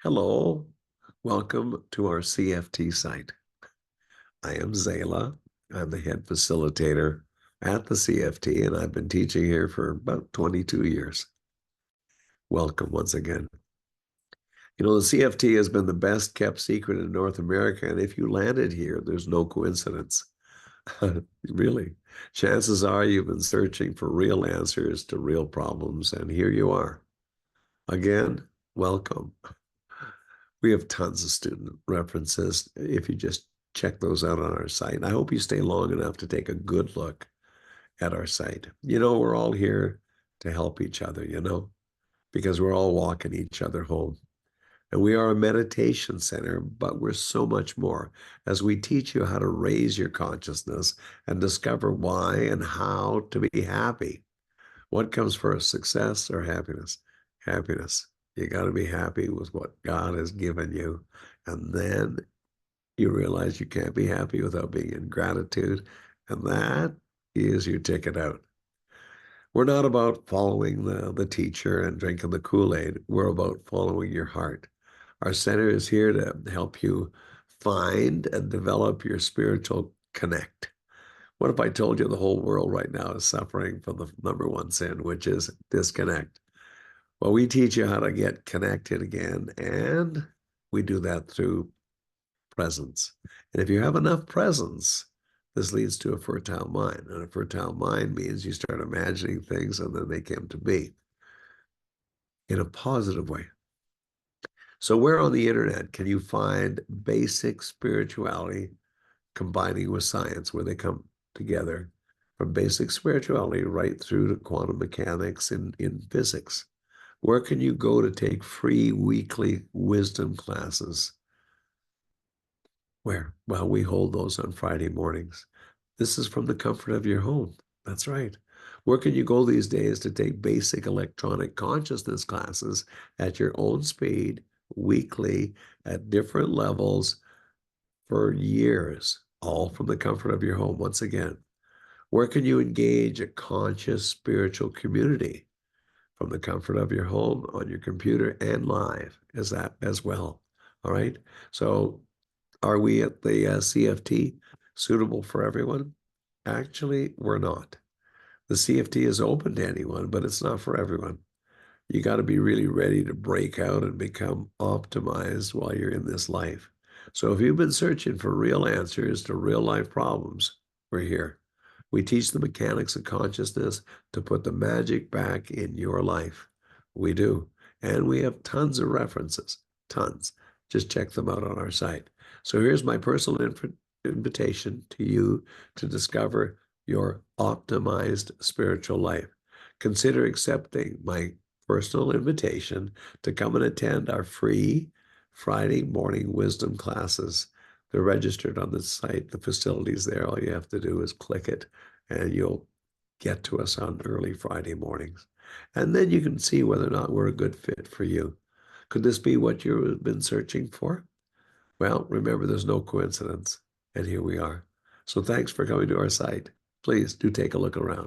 Hello, welcome to our CFT site. I am Zalah. I'm the head facilitator at the CFT, and I've been teaching here for about 22 years. Welcome once again. You know, the CFT has been the best kept secret in North America, and if you landed here, there's no coincidence. Really. Chances are you've been searching for real answers to real problems, and here you are. Again, welcome. We have tons of student references if you just check those out on our site. I hope you stay long enough to take a good look at our site. You know, we're all here to help each other, because we're all walking each other home. And we are a meditation center, but we're so much more as we teach you how to raise your consciousness and discover why and how to be happy. What comes first, success or happiness? Happiness. You got to be happy with what God has given you. And then you realize you can't be happy without being in gratitude. And that is your ticket out. We're not about following the teacher and drinking the Kool-Aid. We're about following your heart. Our center is here to help you find and develop your spiritual connect. What if I told you the whole world right now is suffering from the number one sin, which is disconnect? Well, we teach you how to get connected again, and we do that through presence. And if you have enough presence, this leads to a fertile mind. And a fertile mind means you start imagining things and then they come to be in a positive way. So where on the internet can you find basic spirituality combining with science, where they come together from basic spirituality right through to quantum mechanics in physics? Where can you go to take free weekly wisdom classes? Where? Well, we hold those on Friday mornings. This is from the comfort of your home. That's right. Where can you go these days to take basic electronic consciousness classes at your own speed, weekly, at different levels for years, all from the comfort of your home? Once again, where can you engage a conscious spiritual community? From the comfort of your home, on your computer, and live as that as well. All right. So are we at the CFT suitable for everyone? Actually, we're not. The CFT is open to anyone, but it's not for everyone. You got to be really ready to break out and become optimized while you're in this life. So if you've been searching for real answers to real life problems, we're here. We teach the mechanics of consciousness to put the magic back in your life. We do. And we have tons of references, tons. Just check them out on our site. So here's my personal invitation to you to discover your optimized spiritual life. Consider accepting my personal invitation to come and attend our free Friday morning wisdom classes. They're registered on the site, the facilities there. All you have to do is click it and you'll get to us on early Friday mornings. And then you can see whether or not we're a good fit for you. Could this be what you've been searching for? Well, remember, there's no coincidence. And here we are. So thanks for coming to our site. Please do take a look around.